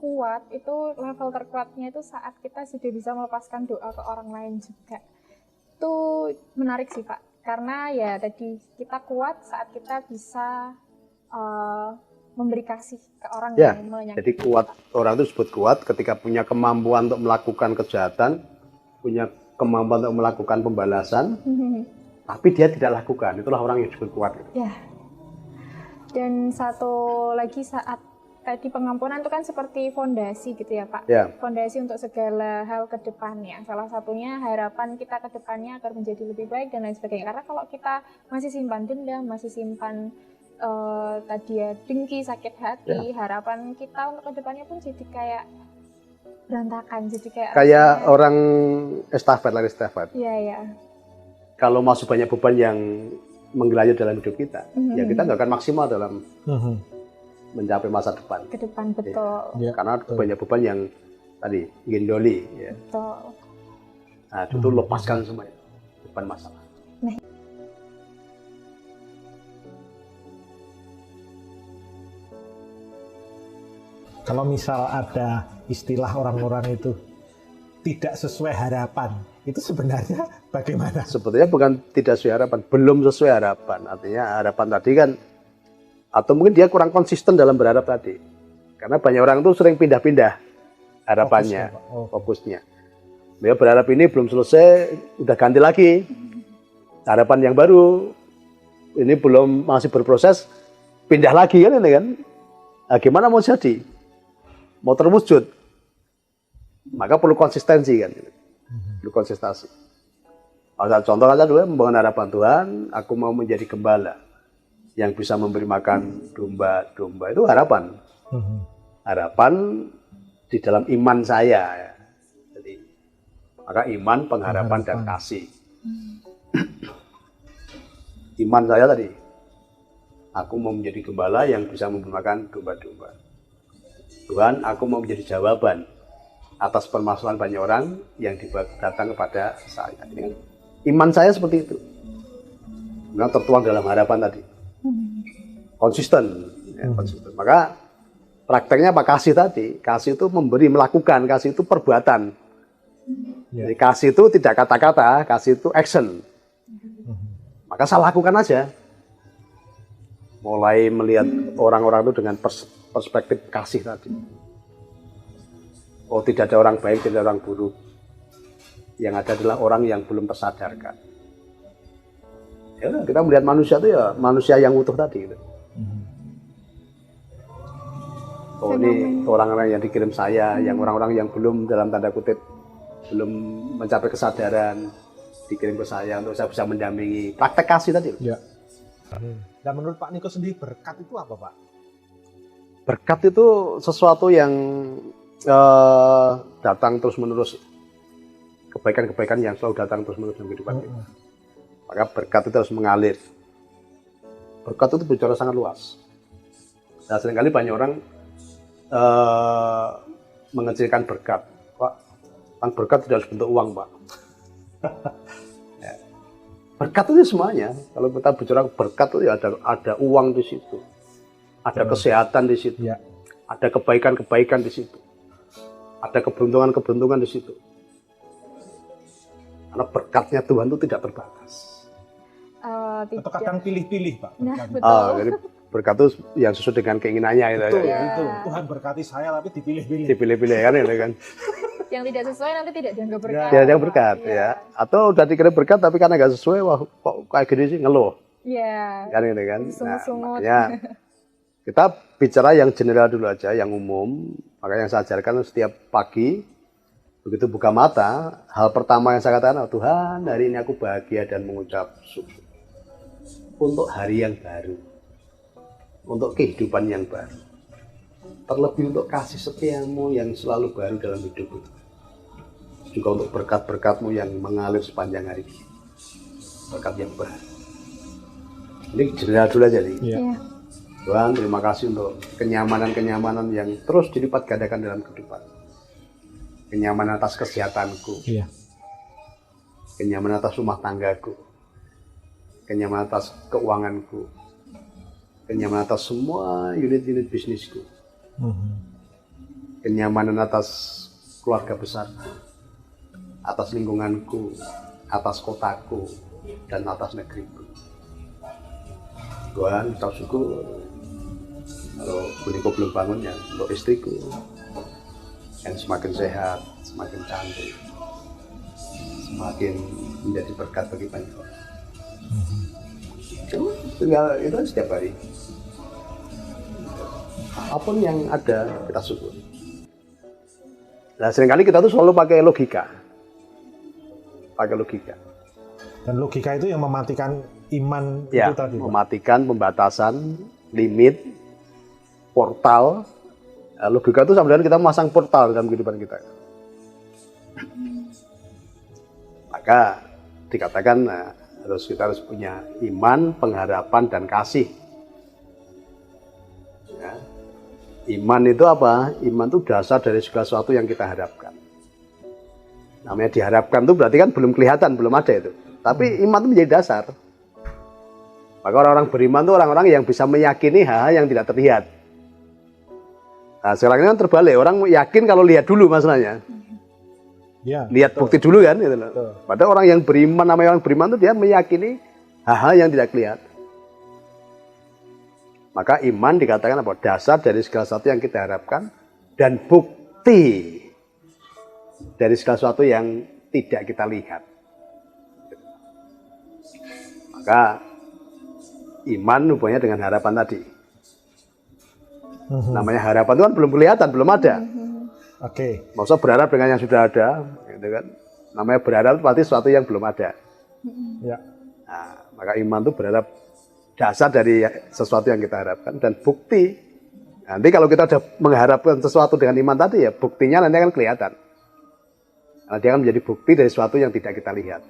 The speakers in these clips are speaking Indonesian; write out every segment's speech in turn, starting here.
kuat itu level terkuatnya itu saat kita sudah bisa melepaskan doa ke orang lain juga. Itu menarik sih Pak, karena ya tadi kita kuat saat kita bisa memberi kasih ke orang Ya, yang menyakiti. jadi kuat, orang itu disebut kuat ketika punya kemampuan untuk melakukan kejahatan, punya kemampuan untuk melakukan pembalasan, tapi dia tidak lakukan. Itulah orang yang disebut kuat. Ya. Dan satu lagi saat tadi pengampunan itu kan seperti fondasi gitu ya Pak. Ya. Fondasi untuk segala hal ke depannya. Salah satunya harapan kita ke depannya agar menjadi lebih baik dan lain sebagainya. Karena kalau kita masih simpan dendam, masih simpan tadi ya dengki, sakit hati, harapan kita untuk ke depannya pun jadi kayak berantakan. Jadi kayak rasanya, orang estafet, lari estafet. Iya, ya. Kalau masih banyak beban yang menggelayut dalam hidup kita, ya kita nggak akan maksimal dalam mencapai masa depan. Ke depan, betul. Ya. Karena banyak beban yang tadi gendoli. Ya. Betul. Nah, itu lepaskan semuanya beban masalah. Nah. Kalau misal ada istilah orang-orang itu tidak sesuai harapan, itu sebenarnya bagaimana? Sebetulnya bukan tidak sesuai harapan, belum sesuai harapan. Artinya harapan tadi kan, atau mungkin dia kurang konsisten dalam berharap tadi. Karena banyak orang itu sering pindah-pindah harapannya, fokusnya. Dia berharap ini belum selesai, udah ganti lagi. Harapan yang baru, ini belum, masih berproses, pindah lagi kan ini kan. Nah, gimana mau jadi? Mau terwujud? Maka perlu konsistensi kan. Perlu konsistensi. Contoh aja dulu, membangun harapan Tuhan, aku mau menjadi gembala yang bisa memberi makan domba-domba, itu harapan. Harapan di dalam iman saya. Jadi, maka iman, pengharapan, dan kasih. Iman saya tadi, aku mau menjadi gembala yang bisa memberi makan domba-domba. Tuhan, aku mau menjadi jawaban atas permasalahan banyak orang yang datang kepada saya. Ini kan iman saya seperti itu. Nah, tertuang dalam harapan tadi. Konsisten. Ya, konsisten. Maka prakteknya apa? Kasih tadi. Kasih itu memberi, melakukan. Kasih itu perbuatan. Jadi kasih itu tidak kata-kata, kasih itu action. Maka saya lakukan aja. Mulai melihat orang-orang itu dengan perspektif kasih tadi. Oh, tidak ada orang baik, tidak ada orang buruk. Yang ada adalah orang yang belum tersadarkan. Ya, kita melihat manusia itu ya manusia yang utuh tadi. Gitu. Oh, ini orang-orang yang dikirim saya, yang orang-orang yang belum dalam tanda kutip belum mencapai kesadaran, dikirim ke saya untuk saya bisa mendampingi. Praktek kasih tadi. Ya. Nah, menurut Pak Niko sendiri berkat itu apa, Pak? Berkat itu sesuatu yang datang terus-menerus, kebaikan-kebaikan yang selalu datang terus-menerus dalam kehidupan kita. Maka berkat itu harus mengalir. Berkat itu bicara sangat luas. Nah, seringkali banyak orang mengecilkan berkat. Pak, kan berkat tidak harus bentuk uang, Pak. Ya. Berkat itu semuanya. Kalau kita bicara berkat itu ya ada uang di situ, ada kesehatan di situ, ada kebaikan-kebaikan di situ, ada keberuntungan-keberuntungan di situ. Karena berkatnya Tuhan itu tidak terbatas. Atau kadang pilih-pilih, Pak. Nah, betul. Jadi berkat itu yang sesuai dengan keinginannya itu. Betul, Ya. itu. Tuhan berkati saya tapi dipilih-pilih. Dipilih-pilih kan itu kan. Yang tidak sesuai nanti tidak dianggap berkat. Tidak ada berkat ya. Atau udah dikirim berkat tapi karena nggak sesuai, wah kok kayak gini sih, ngeluh. Iya. Kan gitu kan. Sungut-sungut. Nah, kita bicara yang general dulu aja, yang umum. Maka yang saya ajarkan setiap pagi, begitu buka mata, hal pertama yang saya katakan, oh, Tuhan, hari ini aku bahagia dan mengucap syukur untuk hari yang baru, untuk kehidupan yang baru, terlebih untuk kasih setiamu yang selalu baru dalam hidup itu, juga untuk berkat-berkatmu yang mengalir sepanjang hari ini, berkat yang baru. Ini general dulu aja nih. Tuhan, terima kasih untuk kenyamanan-kenyamanan yang terus dilipat gandakan dalam kehidupan. Kenyamanan atas kesehatanku, kenyamanan atas rumah tanggaku, kenyamanan atas keuanganku, kenyamanan atas semua unit-unit bisnisku. kenyamanan atas keluarga besar, atas lingkunganku, atas kotaku, dan atas negeriku. Tuhan, kita syukur kalau buniku belum bangun ya untuk istriku yang semakin sehat, semakin cantik, semakin menjadi berkat bagi banyak orang. Tinggal itu setiap hari. Apapun yang ada kita syukur. Nah, seringkali kita tuh selalu pakai logika. Dan logika itu yang mematikan iman Ya, itu tadi. mematikan pembatasan, limit, portal. Nah, logika itu sebenarnya kita memasang portal dalam kehidupan kita. Maka dikatakan kita harus punya iman, pengharapan, dan kasih. Ya. Iman itu apa? Iman itu dasar dari segala sesuatu yang kita harapkan. Namanya diharapkan itu berarti kan belum kelihatan, belum ada itu. Tapi iman itu menjadi dasar. Maka orang-orang beriman itu orang-orang yang bisa meyakini hal-hal yang tidak terlihat. Nah, sekarang ini kan terbalik. Orang yakin kalau lihat dulu masalahnya. Ya, Lihat betul. bukti dulu kan. Gitu loh. Betul. Padahal orang yang beriman, namanya orang beriman itu dia meyakini hal-hal yang tidak kelihatan. Maka iman dikatakan apa? Dasar dari segala sesuatu yang kita harapkan dan bukti dari segala sesuatu yang tidak kita lihat. Maka iman hubungannya dengan harapan tadi. Namanya harapan itu kan belum kelihatan, belum ada. Oke. Maksudnya berharap dengan yang sudah ada, gitu kan? Namanya berharap itu berarti sesuatu yang belum ada. Ya. Nah, maka iman itu berharap dasar dari sesuatu yang kita harapkan dan bukti. Nanti kalau kita sudah mengharapkan sesuatu dengan iman tadi ya buktinya nanti akan kelihatan. Karena dia akan menjadi bukti dari sesuatu yang tidak kita lihat.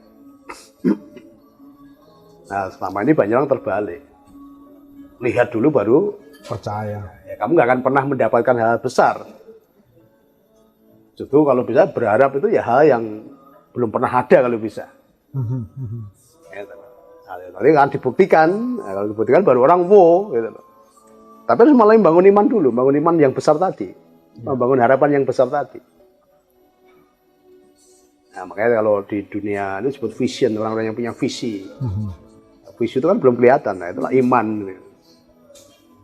Nah selama ini banyak orang terbalik. Lihat dulu baru Percaya. ya, kamu nggak akan pernah mendapatkan hal besar. Justru kalau bisa berharap itu ya hal yang belum pernah ada kalau bisa. Ya, nanti akan dibuktikan, nah, kalau dibuktikan baru orang wow, gitu. Tapi harus mulai membangun iman dulu, bangun iman yang besar tadi, membangun harapan yang besar tadi. Nah, makanya kalau di dunia ini disebut vision, orang-orang yang punya visi. Visi itu kan belum kelihatan, nah itulah iman. Gitu.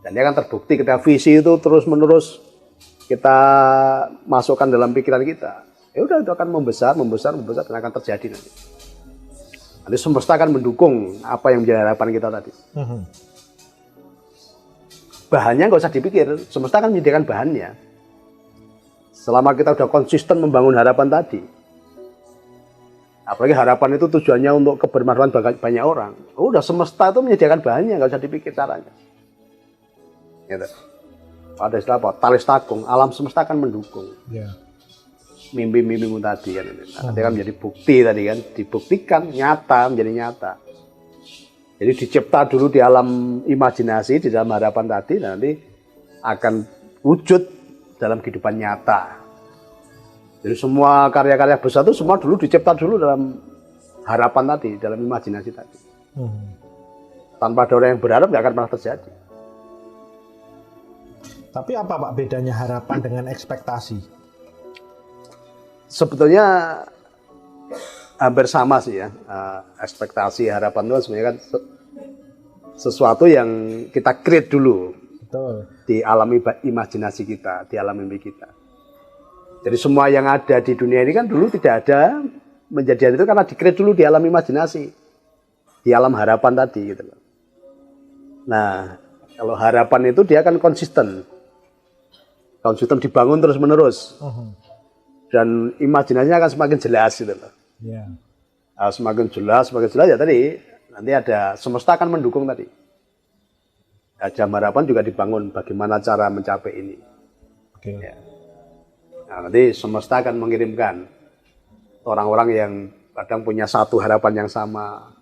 Dan dia akan terbukti ketika visi itu terus-menerus kita masukkan dalam pikiran kita. Ya udah itu akan membesar dan akan terjadi nanti. Nanti semesta akan mendukung apa yang menjadi harapan kita tadi. Bahannya nggak usah dipikir, semesta akan menyediakan bahannya. Selama kita sudah konsisten membangun harapan tadi, apalagi harapan itu tujuannya untuk kebermanfaatan banyak orang, udah semesta itu menyediakan bahannya, nggak usah dipikir caranya. Gitu. Ada istilah apa? Talis takung, alam semesta akan mendukung. Ya. Mimpi-mimpimu tadi kan, nanti kan menjadi bukti tadi kan, dibuktikan nyata, menjadi nyata. Jadi dicipta dulu di alam imajinasi, di dalam harapan tadi, nanti akan wujud dalam kehidupan nyata. Jadi semua karya-karya besar itu semua dulu dicipta dulu dalam harapan tadi, dalam imajinasi tadi. Tanpa ada orang yang berharap nggak akan pernah terjadi. Tapi apa Pak bedanya harapan dengan ekspektasi? Sebetulnya hampir sama sih ya. Ekspektasi, harapan itu sebenarnya kan sesuatu yang kita create dulu. Betul. Di alam imajinasi kita, di alam mimpi kita. Jadi semua yang ada di dunia ini kan dulu tidak ada menjadi itu karena di-create dulu di alam imajinasi, di alam harapan tadi gitu. Nah, kalau harapan itu dia akan konsisten dibangun terus menerus. Dan imajinasinya akan semakin jelas gitu loh. Yeah. Semakin jelas ya tadi nanti ada semesta akan mendukung tadi. Jam harapan juga dibangun bagaimana cara mencapai ini. Okay. Ya. Nah, nanti semesta akan mengirimkan orang-orang yang kadang punya satu harapan yang sama,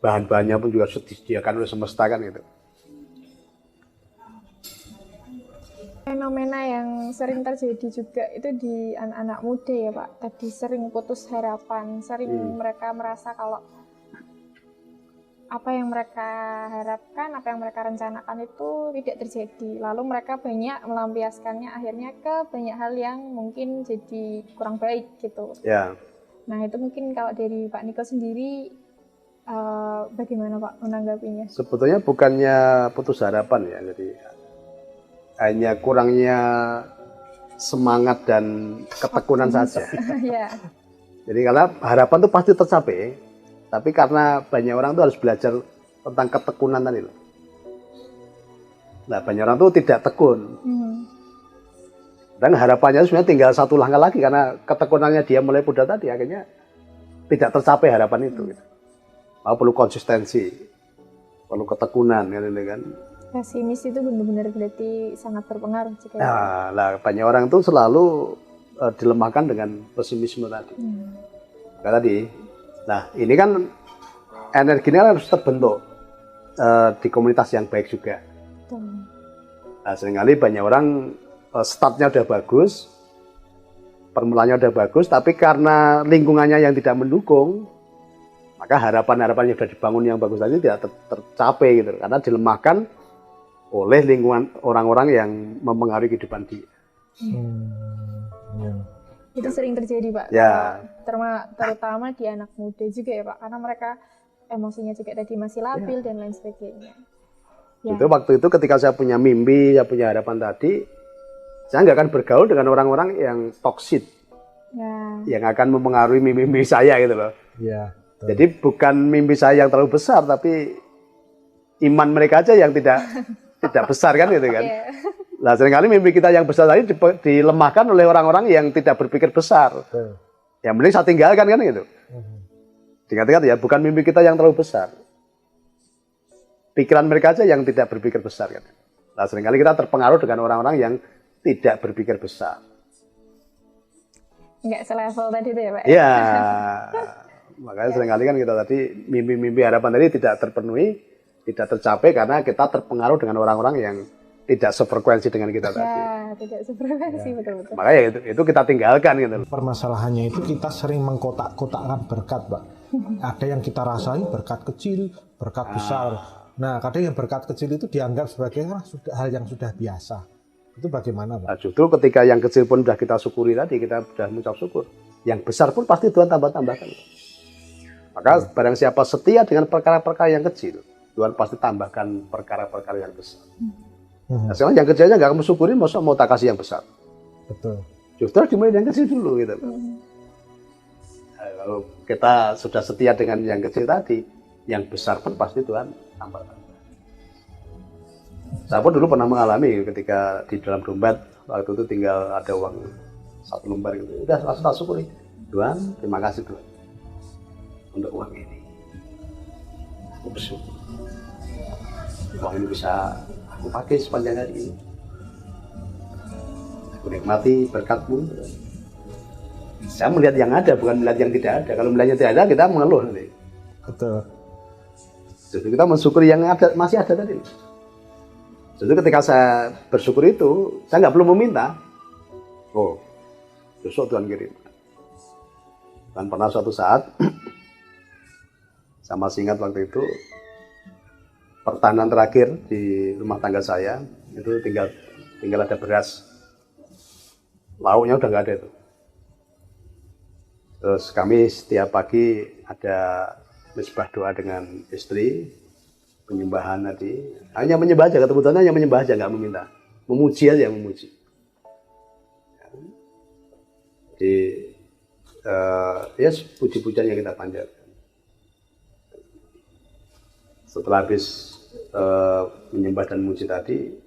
bahan-bahannya pun juga disediakan oleh semesta kan gitu. Fenomena yang sering terjadi juga itu di anak-anak muda ya Pak. Tadi sering putus harapan, sering mereka merasa kalau apa yang mereka harapkan, apa yang mereka rencanakan itu tidak terjadi. Lalu mereka banyak melampiaskannya akhirnya ke banyak hal yang mungkin jadi kurang baik gitu. Ya. Nah itu mungkin kalau dari Pak Niko sendiri bagaimana Pak menanggapinya? Sebetulnya bukannya putus harapan ya, jadi hanya kurangnya semangat dan ketekunan saja. Ya. Jadi karena harapan itu pasti tercapai, tapi karena banyak orang tuh harus belajar tentang ketekunan tadi loh. Nah banyak orang tuh tidak tekun. Dan harapannya sebenarnya tinggal satu langkah lagi karena ketekunannya dia mulai pudar tadi, akhirnya tidak tercapai harapan itu. Gitu. Perlu konsistensi, perlu ketekunan kan. Pesimis itu benar-benar berarti sangat berpengaruh jika nah, banyak orang tuh selalu dilemahkan dengan pesimisme tadi. Kayak tadi. Nah, ini kan energinya harus terbentuk di komunitas yang baik juga. Nah, seringkali banyak orang startnya udah bagus, permulaannya udah bagus, tapi karena lingkungannya yang tidak mendukung, maka harapan-harapan yang sudah dibangun yang bagus tadi tidak tercapai gitu, karena dilemahkan oleh lingkungan orang-orang yang mempengaruhi kehidupan dia. Itu sering terjadi Pak, ya. Terutama di anak muda juga ya Pak, karena mereka emosinya juga tadi masih labil dan lain sebagainya. Ya. Itu waktu itu ketika saya punya mimpi, saya punya harapan tadi, saya nggak akan bergaul dengan orang-orang yang toksik, yang akan mempengaruhi mimpi saya gitu loh. Ya. Jadi bukan mimpi saya yang terlalu besar, tapi iman mereka aja yang tidak besar kan gitu kan. Nah seringkali mimpi kita yang besar tadi dilemahkan oleh orang-orang yang tidak berpikir besar. Yang mending saya tinggalkan kan gitu. Ingat-ingat ya, bukan mimpi kita yang terlalu besar. Pikiran mereka aja yang tidak berpikir besar kan. Nah seringkali kita terpengaruh dengan orang-orang yang tidak berpikir besar. Nggak selevel tadi tuh ya Pak? Iya. Makanya seringkali kan kita tadi mimpi-mimpi harapan tadi tidak terpenuhi, tidak tercapai karena kita terpengaruh dengan orang-orang yang tidak sefrekuensi dengan kita tadi. Ya, tidak sefrekuensi, betul-betul. Makanya itu kita tinggalkan gitu. Permasalahannya itu kita sering mengkotak-kotakkan berkat, Pak. Ada yang kita rasain berkat kecil, berkat besar. Nah, kadang yang berkat kecil itu dianggap sebagai hal yang sudah biasa. Itu bagaimana, Pak? Nah, justru ketika yang kecil pun sudah kita syukuri tadi, kita sudah mengucap syukur. Yang besar pun pasti Tuhan tambah-tambahkan. Maka barang siapa setia dengan perkara-perkara yang kecil, Tuhan pasti tambahkan perkara-perkara yang besar. Nah, sekarang yang kecilnya nggak kamu syukurin, masa mau tak kasih yang besar? Betul. Justru dimulai yang kecil dulu gitu. Nah, kalau kita sudah setia dengan yang kecil tadi, yang besar pun pasti Tuhan tambah-tambah. Saya pun dulu pernah mengalami ketika di dalam dompet waktu itu tinggal ada uang 1 lembar gitu. Udah langsung syukuri. Tuhan, terima kasih Tuhan untuk uang ini. Aku bersyukur. Uang ini bisa aku pakai sepanjang hari ini. Aku nikmati berkat-Mu. Saya melihat yang ada, bukan melihat yang tidak ada. Kalau melihat yang tidak ada, kita mengeluh nanti. Betul. Jadi kita mensyukuri yang ada, masih ada tadi. Jadi ketika saya bersyukur itu, saya nggak perlu meminta. Oh, besok Tuhan kirim. Dan pernah suatu saat, saya masih ingat waktu itu, pertahanan terakhir di rumah tangga saya, itu tinggal ada beras. Lauknya udah nggak ada itu. Terus kami setiap pagi ada misbah doa dengan istri, penyembahan tadi. Hanya menyembah aja, ketemu Tuhan hanya menyembah aja, nggak meminta. Memuji aja, memuji. Jadi, ya puji-pujian yang kita panjatkan. Setelah habis menyembah dan memuji tadi,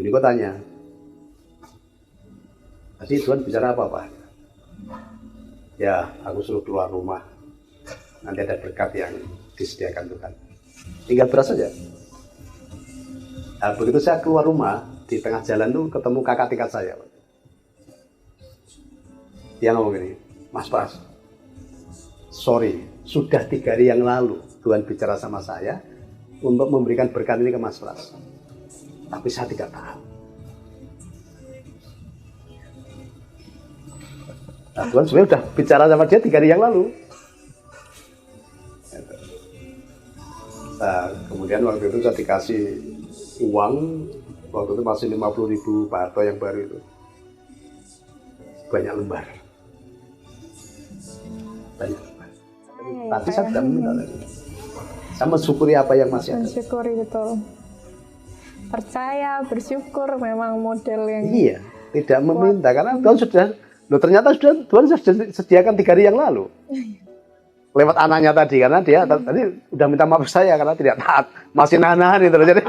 ini kok tanya, tadi Tuhan bicara apa Pak? Ya, aku suruh keluar rumah. Nanti ada berkat yang disediakan Tuhan. Tinggal beras saja. Nah, begitu saya keluar rumah, di tengah jalan tuh ketemu kakak tingkat saya. Dia ngomong gini, Mas Pras, sorry, sudah 3 hari yang lalu Tuhan bicara sama saya untuk memberikan berkat ini ke Mas Pras. Tapi saya tidak tahu. Nah, Tuhan sebenarnya sudah bicara sama dia 3 hari yang lalu. Nah, kemudian waktu itu saya dikasih uang, waktu itu masih 50.000 Pak Harto yang baru itu. Banyak lembar. Banyak lembar. Tapi saya tidak meminta lagi. Saya mensyukuri apa yang masih ada. Mensyukuri, betul. Percaya, bersyukur, memang model yang... Iya, tidak meminta. Karena Tuhan sudah, ternyata Tuhan sudah sediakan 3 hari yang lalu. Lewat anaknya tadi, karena dia tadi udah minta maaf saya karena tidak taat. Masih nahan itu. Jadi